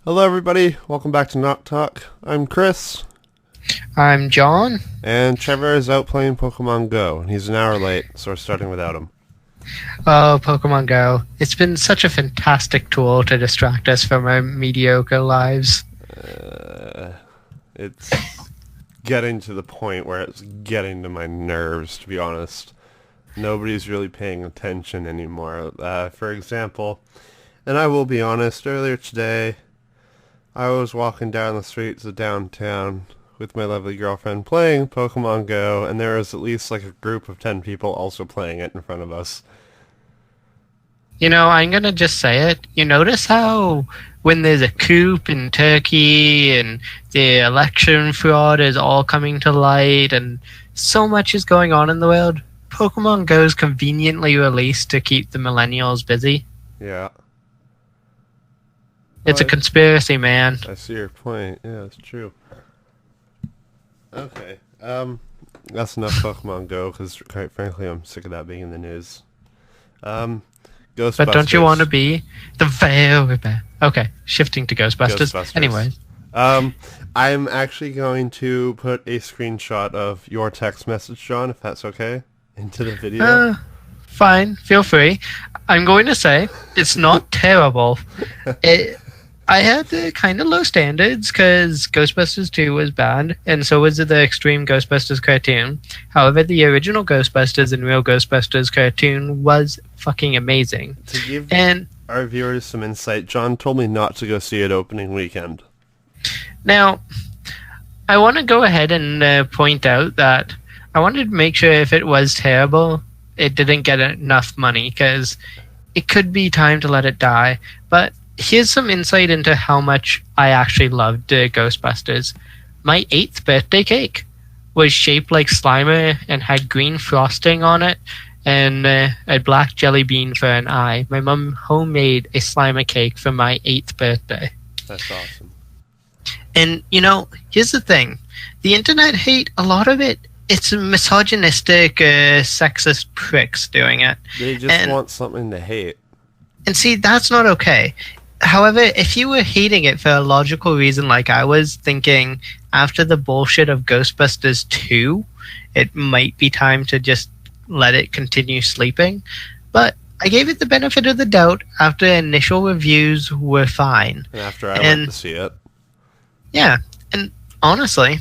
Hello everybody, welcome back to NocTalk. I'm Chris, I'm John. and Trevor is out playing Pokemon Go, and he's an hour late, so we're starting without him. Oh, Pokemon Go. It's been such a fantastic tool to distract us from our mediocre lives. It's getting to the point where it's getting to my nerves, to be honest. Nobody's really paying attention anymore. For example, and I will be honest, earlier today, I was walking down the streets of downtown with my lovely girlfriend playing Pokemon Go, and there was at least like a group of 10 people also playing it in front of us. You know, I'm gonna just say it. You notice how when there's a coup in Turkey and the election fraud is all coming to light and so much is going on in the world, Pokemon Go is conveniently released to keep the millennials busy. Yeah. It's a conspiracy, man. I see your point. Yeah, it's true. Okay. That's enough Pokemon Go, because quite frankly, I'm sick of that being in the news. Ghostbusters. But don't you want to be the very best? Okay, shifting to Ghostbusters. Anyway. I'm actually going to put a screenshot of your text message, John, if that's okay, into the video. Fine, feel free. I'm going to say it's not terrible. I had the kind of low standards because Ghostbusters 2 was bad, and so was the Extreme Ghostbusters cartoon. However, the original Ghostbusters and Real Ghostbusters cartoon was fucking amazing. To give our viewers some insight, John told me not to go see it opening weekend. Now, I want to go ahead and point out that I wanted to make sure if it was terrible, it didn't get enough money, because it could be time to let it die. But here's some insight into how much I actually loved Ghostbusters. My 8th birthday cake was shaped like Slimer and had green frosting on it and a black jelly bean for an eye. My mom homemade a Slimer cake for my 8th birthday. That's awesome. And, you know, here's the thing. The internet hate, a lot of it, it's misogynistic, sexist pricks doing it. They just want something to hate. And see, that's not okay. However, if you were hating it for a logical reason like I was, thinking after the bullshit of Ghostbusters 2, it might be time to just let it continue sleeping. But I gave it the benefit of the doubt after initial reviews were fine. And after I went to see it. Yeah, and honestly,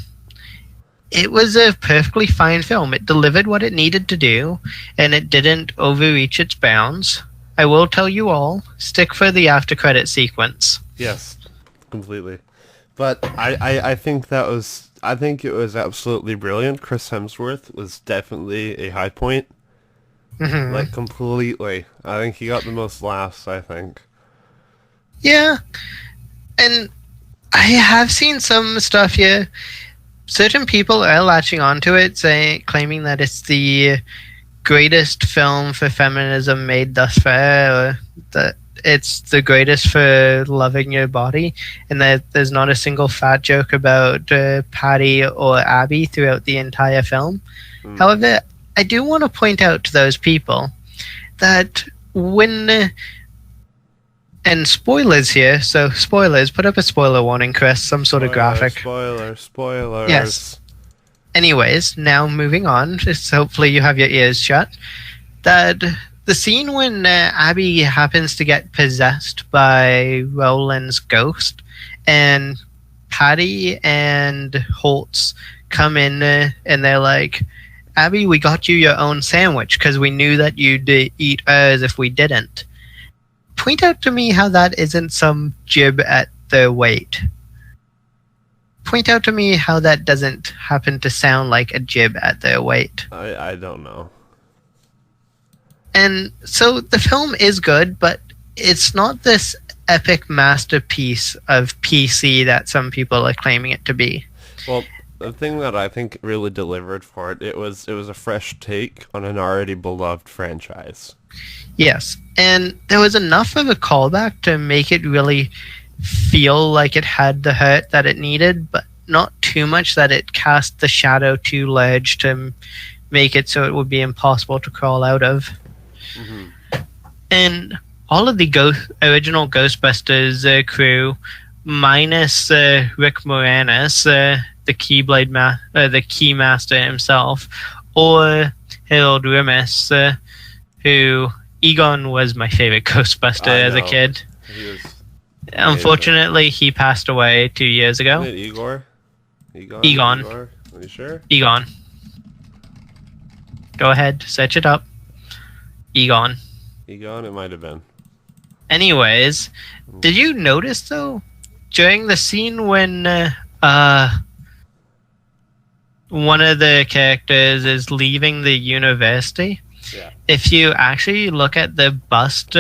it was a perfectly fine film. It delivered what it needed to do, and it didn't overreach its bounds. I will tell you all, stick for the after credit sequence. Yes, completely. But I think I think it was absolutely brilliant. Chris Hemsworth was definitely a high point. Mm-hmm. Like, completely. I think he got the most laughs, I think. Yeah, and I have seen some stuff here. Certain people are latching onto it, claiming that it's the greatest film for feminism made thus far, or that it's the greatest for loving your body, and that there's not a single fat joke about Patty or Abby throughout the entire film. However, I do want to point out to those people that when and spoilers here, so spoilers, put up a spoiler warning, Chris, some sort of graphic. Spoilers. Yes. Anyways, now moving on, just hopefully you have your ears shut, that the scene when Abby happens to get possessed by Roland's ghost, and Patty and Holtz come in and they're like, Abby, we got you your own sandwich because we knew that you'd eat ours if we didn't. Point out to me how that isn't some jib at their weight. Point out to me how that doesn't happen to sound like a jib at their weight. I don't know. And so the film is good, but it's not this epic masterpiece of PC that some people are claiming it to be. Well, the thing that I think really delivered for it, it was a fresh take on an already beloved franchise. Yes, and there was enough of a callback to make it really feel like it had the hurt that it needed, but not too much that it cast the shadow too large to make it so it would be impossible to crawl out of. Mm-hmm. And all of the original Ghostbusters crew minus Rick Moranis, the the Keymaster himself, or Harold Ramis, who Egon was my favorite Ghostbuster as a kid. He was Unfortunately, he passed away 2 years ago. Isn't it Igor? Egon. Are you sure? Egon. Go ahead, search it up. Egon. Egon, it might have been. Anyways, did you notice though, during the scene when one of the characters is leaving the university, if you actually look at the bust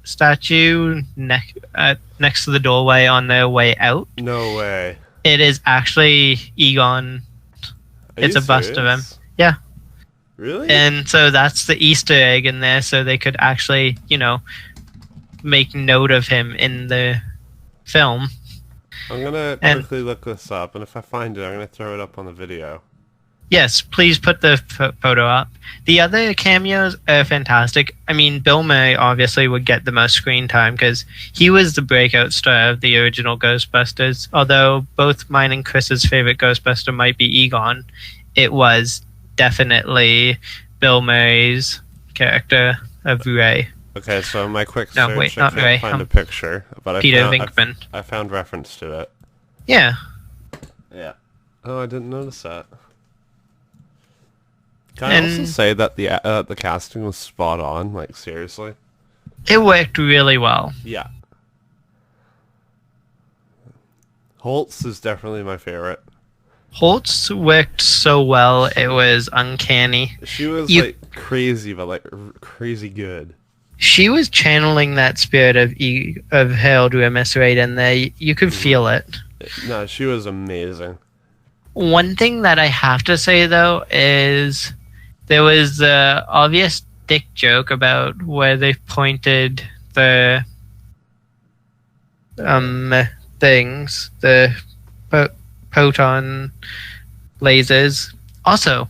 statue next to the doorway on their way out, no way, it is actually Egon. It's a bust of him. Yeah. Really? And so that's the Easter egg in there, so they could actually, make note of him in the film. I'm gonna quickly look this up, and if I find it, I'm gonna throw it up on the video. Yes, please put the photo up. The other cameos are fantastic. I mean, Bill Murray obviously would get the most screen time because he was the breakout star of the original Ghostbusters. Although both mine and Chris's favorite Ghostbuster might be Egon, it was definitely Bill Murray's character of Ray. Okay, so my quick search, No, wait, not I can't Ray. find a picture, but Peter Venkman. I found reference to it. Yeah. Yeah. Oh, I didn't notice that. Can I also say that the casting was spot on? Like, seriously? It worked really well. Yeah. Holtz is definitely my favorite. Holtz worked so well, it was uncanny. She was, like, crazy, but, like, crazy good. She was channeling that spirit of Harold Ramis right in there. You could feel it. No, she was amazing. One thing that I have to say, though, is there was the obvious dick joke about where they pointed the things, the proton lasers. Also,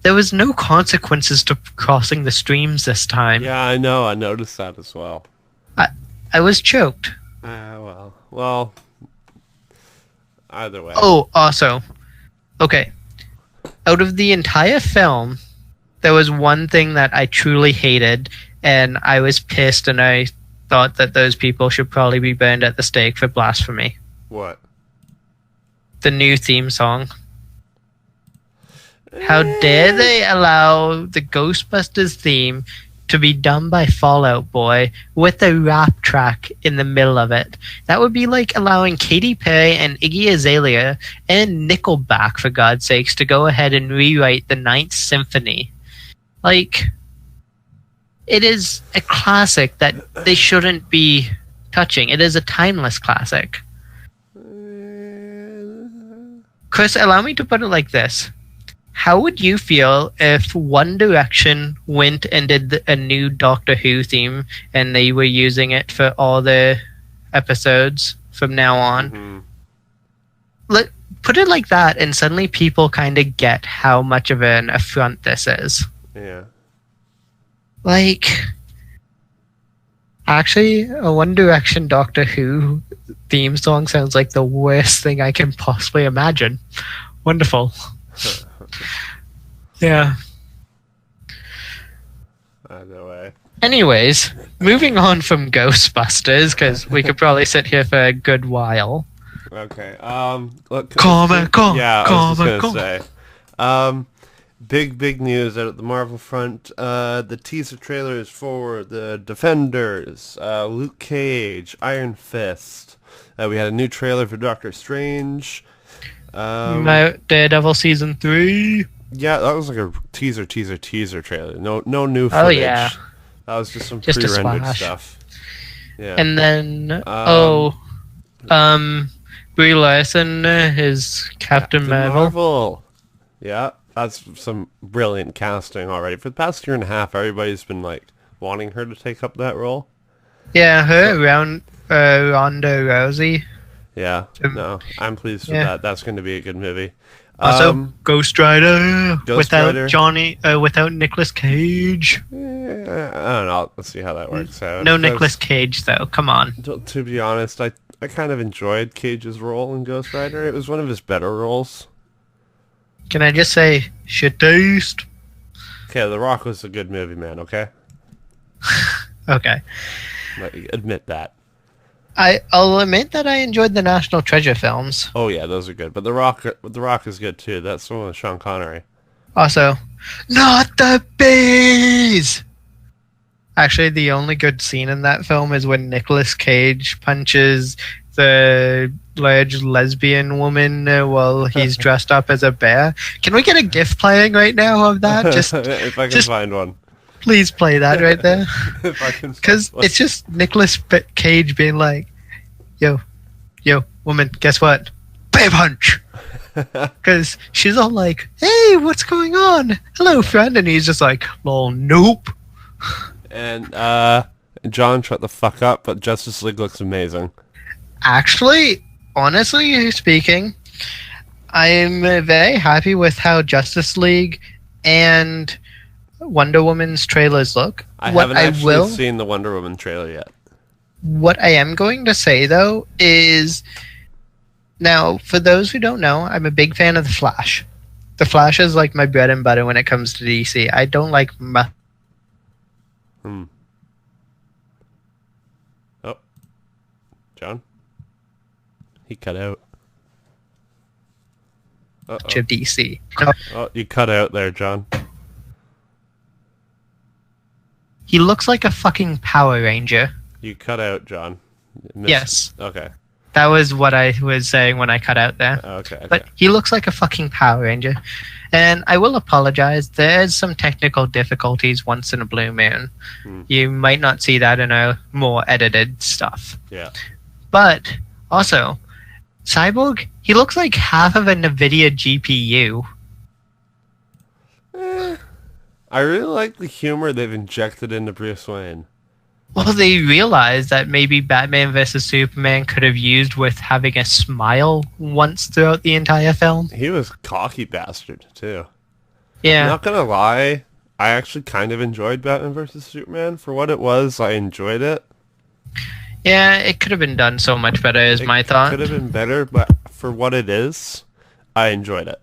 there was no consequences to crossing the streams this time. Yeah, I know. I noticed that as well. I was choked. Well, either way. Oh, also, okay. Out of the entire film, there was one thing that I truly hated, and I was pissed, and I thought that those people should probably be burned at the stake for blasphemy. What? The new theme song. How dare they allow the Ghostbusters theme to be done by Fall Out Boy with a rap track in the middle of it? That would be like allowing Katy Perry and Iggy Azalea and Nickelback, for God's sakes, to go ahead and rewrite the Ninth Symphony. Like, it is a classic that they shouldn't be touching. It is a timeless classic. Chris, allow me to put it like this. How would you feel if One Direction went and did a new Doctor Who theme and they were using it for all the episodes from now on? Mm-hmm. Put it like that, and suddenly people kind of get how much of an affront this is. Yeah. Like, actually, a One Direction Doctor Who theme song sounds like the worst thing I can possibly imagine. Wonderful. Yeah. Either way. Anyways, moving on from Ghostbusters, because we could probably sit here for a good while. Okay. Look. ComicCon. Yeah, I was just gonna say. Big news out at the Marvel front. The teaser trailers for the Defenders, Luke Cage, Iron Fist. We had a new trailer for Doctor Strange. Daredevil Season 3. Yeah, that was like a teaser trailer. No new footage. Oh, yeah. That was just some pre-rendered stuff. Yeah. And then, Brie Larson is Captain Marvel. Yeah, that's some brilliant casting already. For the past year and a half, everybody's been, like, wanting her to take up that role. Yeah, Ronda Rousey. Yeah, no, I'm pleased with that. That's going to be a good movie. Also, Ghost Rider without Nicolas Cage. Yeah, I don't know. Let's see how that works out. No Nicolas Cage, though. Come on. To be honest, I kind of enjoyed Cage's role in Ghost Rider. It was one of his better roles. Can I just say, shit taste? Okay, The Rock was a good movie, man. Okay, Okay. admit that. I'll admit that I enjoyed the National Treasure films. Oh yeah, those are good. But The Rock is good too. That's the one with Sean Connery. Also, not the bees! Actually, the only good scene in that film is when Nicolas Cage punches the large lesbian woman while he's dressed up as a bear. Can we get a GIF playing right now of that? Just If I can find one. please play that right there. If I can. Because it's just Nicolas Cage being like, yo, woman, guess what? Bear punch! Because she's all like, hey, what's going on? Hello, friend. And he's just like, well, nope. And John, shut the fuck up. But Justice League looks amazing. Actually, honestly speaking, I'm very happy with how Justice League and Wonder Woman's trailers look. I haven't actually seen the Wonder Woman trailer yet. What I am going to say, though, is... Now, for those who don't know, I'm a big fan of The Flash. The Flash is like my bread and butter when it comes to DC. I don't like... Oh. John? He cut out. much of DC. Oh, you cut out there, John. He looks like a fucking Power Ranger. You cut out, John. Yes. Okay. That was what I was saying when I cut out there. Okay. But he looks like a fucking Power Ranger. And I will apologize, there's some technical difficulties once in a blue moon. You might not see that in our more edited stuff. Yeah. But, also, Cyborg, he looks like half of a NVIDIA GPU. I really like the humor they've injected into Bruce Wayne. Well, they realized that maybe Batman vs. Superman could have used with having a smile once throughout the entire film. He was a cocky bastard, too. Yeah. Not gonna lie, I actually kind of enjoyed Batman vs. Superman. For what it was, I enjoyed it. Yeah, it could have been done so much better, is my thought. It could have been better, but for what it is, I enjoyed it.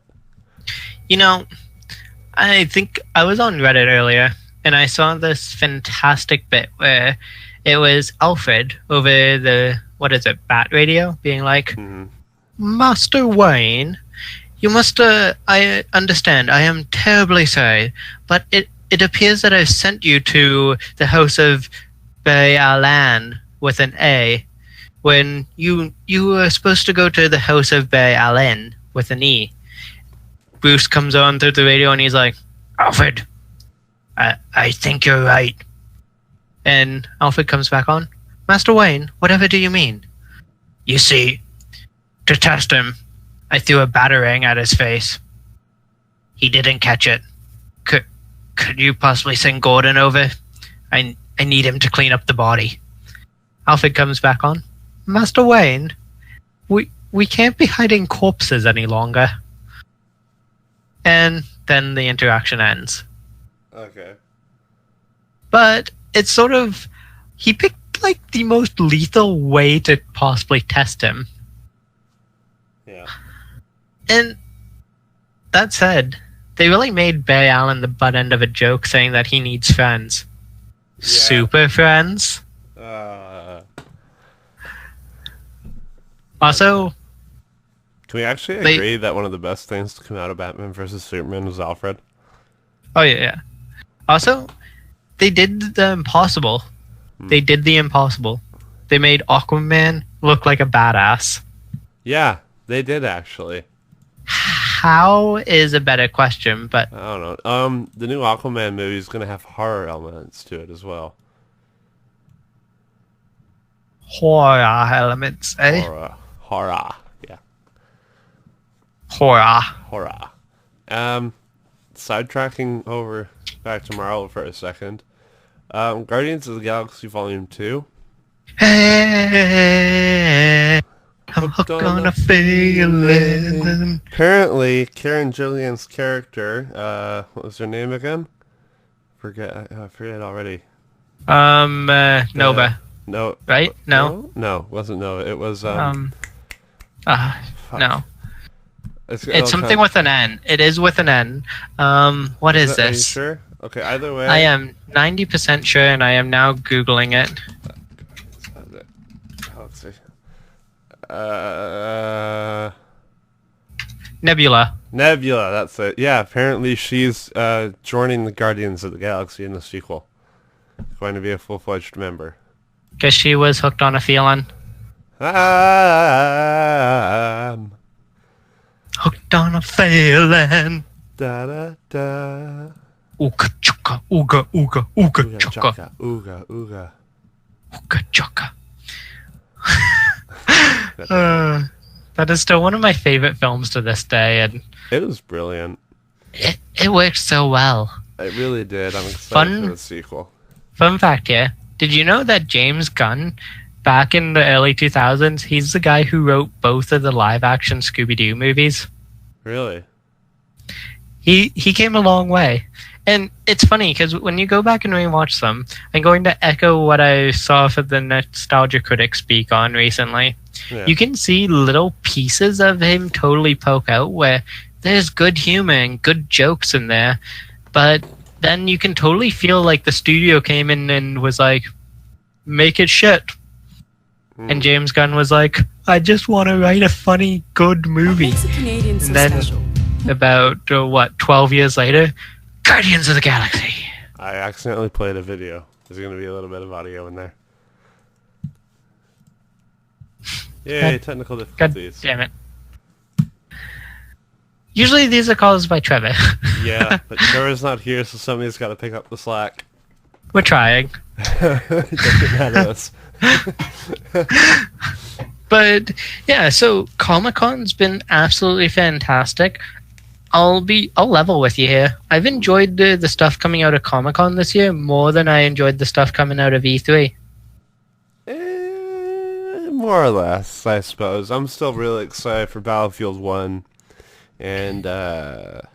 You know, I think I was on Reddit earlier, and I saw this fantastic bit where it was Alfred over the, what is it, Bat Radio, being like, Master Wayne, you must, I understand, I am terribly sorry, but it appears that I've sent you to the house of Barry Allen with an A, when you were supposed to go to the house of Barry Allen with an E. Bruce comes on through the radio and he's like, Alfred, I think you're right. And Alfred comes back on, Master Wayne, whatever do you mean? You see, to test him, I threw a batarang at his face. He didn't catch it. Could you possibly send Gordon over? I need him to clean up the body. Alfred comes back on, Master Wayne, we can't be hiding corpses any longer. And then the interaction ends. Okay. But it's sort of... He picked, like, the most lethal way to possibly test him. Yeah. And that said, they really made Barry Allen the butt end of a joke saying that he needs friends. Yeah. Super friends. Also... Can we actually agree that one of the best things to come out of Batman vs. Superman was Alfred? Oh, yeah. Also, they did the impossible. They did the impossible. They made Aquaman look like a badass. Yeah, they did actually. How is a better question, but... I don't know. The new Aquaman movie is going to have horror elements to it as well. Horror elements, eh? Horror. Yeah. Horror. Sidetracking over back to Marvel for a second. Guardians of the Galaxy Volume 2. Hey, I'm hooked on a feeling. Apparently, Karen Gillian's character, what was her name again? I forget already. Nova. No. right? No. No, wasn't no. It was fuck. No. It's Something with an N. It is with an N. What is Are you this? sure? Okay, either way. I am 90% sure, and I am now Googling it. Let's see. Nebula. Nebula, that's it. Yeah, apparently she's joining the Guardians of the Galaxy in the sequel. Going to be a full-fledged member. Because she was hooked on a feeling. Hooked on a feeling. Da da da. Ooga chaka, ooga ooga ooga chaka, Ooga ooga. ooga chaka. That is still one of my favorite films to this day, and It was brilliant. it worked so well. It really did. I'm excited Fun- for the sequel. Fun fact here: did you know that James Gunn, back in the early 2000s, he's the guy who wrote both of the live-action Scooby-Doo movies? Really? He came a long way. And it's funny because when you go back and rewatch them, I'm going to echo what I saw for the Nostalgia Critic speak on recently. Yeah. You can see little pieces of him totally poke out where there's good humor and good jokes in there, but then you can totally feel like the studio came in and was like, make it shit. And James Gunn was like, I just want to write a funny, good movie. Canadian And then about, 12 years later, Guardians of the Galaxy. I accidentally played a video. There's going to be a little bit of audio in there. Yay, technical God difficulties. damn it. Usually these are caused by Trevor. Yeah, but Trevor's not here, so somebody's got to pick up the slack. We're trying. Don't get mad at us. But yeah, so ComicCon's been absolutely fantastic. I'll level with you here. I've enjoyed the stuff coming out of ComicCon this year more than I enjoyed the stuff coming out of E3. More or less, I suppose. I'm still really excited for Battlefield 1 and Titanfall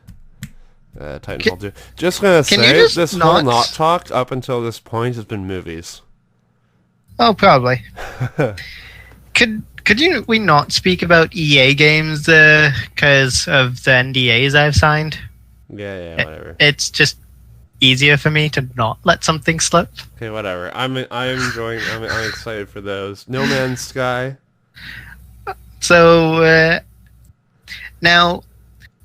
2. Just gonna say, this whole NocTalk up until this point has been movies. Oh, probably. We not speak about EA games because of the NDAs I've signed? Yeah, whatever. It's just easier for me to not let something slip. Okay, whatever. I'm enjoying. I'm excited for those. No Man's Sky. So now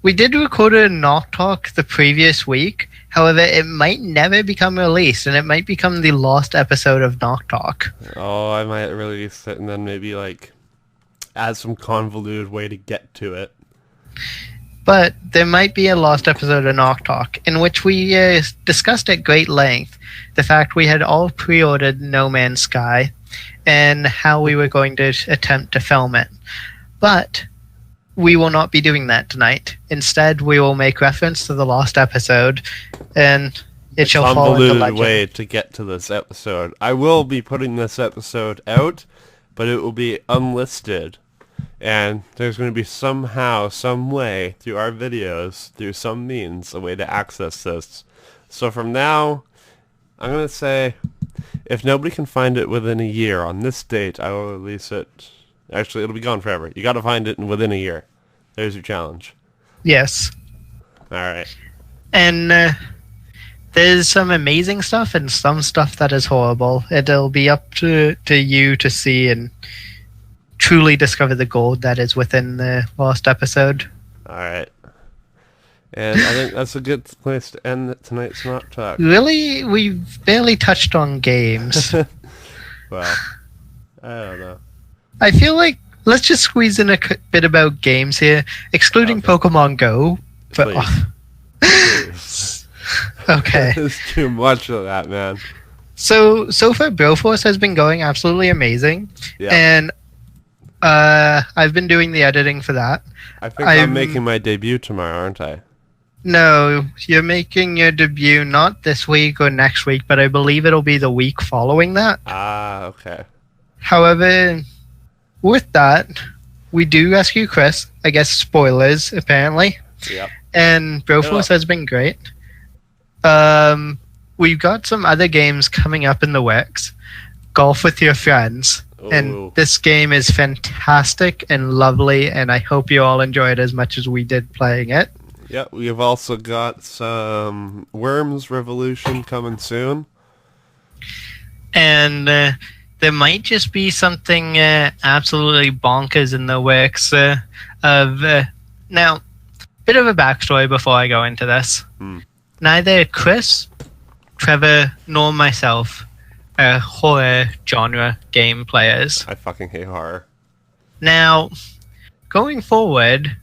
we did record a NocTalk the previous week. However, it might never become released, and it might become the lost episode of NocTalk. Oh, I might release it and then maybe like add some convoluted way to get to it. But there might be a lost episode of NocTalk in which we discussed at great length the fact we had all pre-ordered No Man's Sky and how we were going to attempt to film it. But we will not be doing that tonight. Instead, we will make reference to the lost episode, and it shall fall into legend. Convoluted way to get to this episode. I will be putting this episode out, but it will be unlisted. And there's going to be somehow, some way, through our videos, through some means, a way to access this. So from now, I'm going to say, if nobody can find it within a year on this date, I will release it. Actually, it'll be gone forever. You got to find it within a year. There's your challenge. Yes. All right. And there's some amazing stuff and some stuff that is horrible. It'll be up to you to see and truly discover the gold that is within the lost episode. All right. And I think that's a good place to end tonight's NocTalk. Really? We've barely touched on games. Well, I don't know. I feel like let's just squeeze in a bit about games here, excluding Pokemon Go. But, Please. okay. There's too much of that, man. So far, Broforce has been going absolutely amazing. Yeah. And I've been doing the editing for that. I think I'm making my debut tomorrow, aren't I? No, you're making your debut not this week or next week, but I believe it'll be the week following that. Ah, okay. However, with that, we do rescue Chris. I guess spoilers, apparently. Yep. And Broforce has been great. We've got some other games coming up in the works. golf with your friends. Ooh. And this game is fantastic and lovely, and I hope you all enjoy it as much as we did playing it. Yeah, we've also got some Worms Revolution coming soon. And there might just be something absolutely bonkers in the works now, bit of a backstory before I go into this. Neither Chris, Trevor, nor myself are horror genre game players. I fucking hate horror. Now, going forward,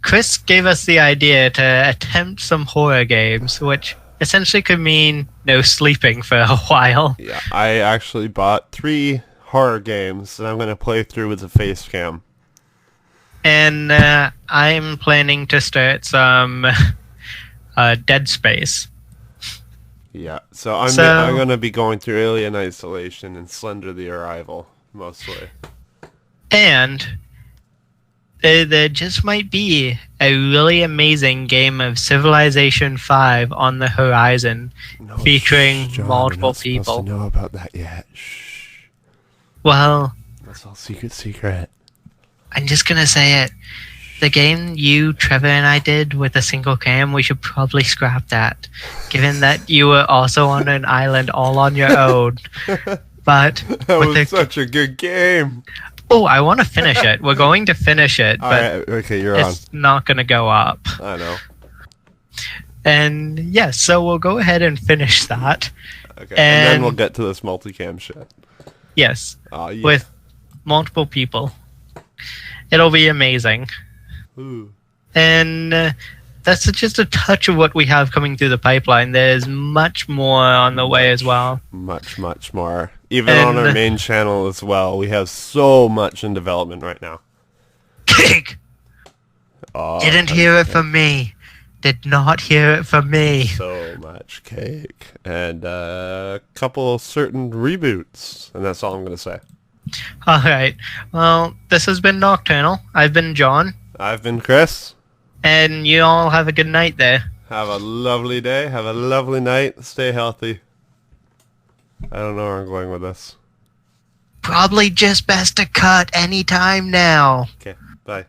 Chris gave us the idea to attempt some horror games, which essentially could mean no sleeping for a while. Yeah, I actually bought 3 horror games that I'm going to play through with a face cam. And I'm planning to start some Dead Space. Yeah, so I'm going to be going through Alien Isolation and Slender the Arrival, mostly. And there just might be a really amazing game of Civilization 5 on the horizon, featuring John, multiple we're not people. supposed to know about that yet. Shh. Well, That's all secret. I'm just gonna say it. The game you, Trevor, and I did with a single cam, we should probably scrap that, given that you were also on an island all on your own. But That was such a good game. Oh, I want to finish it. We're going to finish it, but Alright, okay, you're on. it's not going to go up. I know. And yes, so we'll go ahead and finish that. Okay, and then we'll get to this multicam shit. Yes, Yeah. with multiple people. It'll be amazing. Ooh. And that's just a touch of what we have coming through the pipeline. There's much more on the way as well. Much more. Even on our main channel as well. We have so much in development right now. Cake! Oh, Didn't hear it from me. Did not hear it from me. So much cake. And a couple certain reboots. And that's all I'm going to say. Alright. Well, this has been Nocturnal. I've been John. I've been Chris. And you all have a good night there. Have a lovely day. Have a lovely night. Stay healthy. I don't know where I'm going with this. Probably just best to cut any time now. Okay, bye.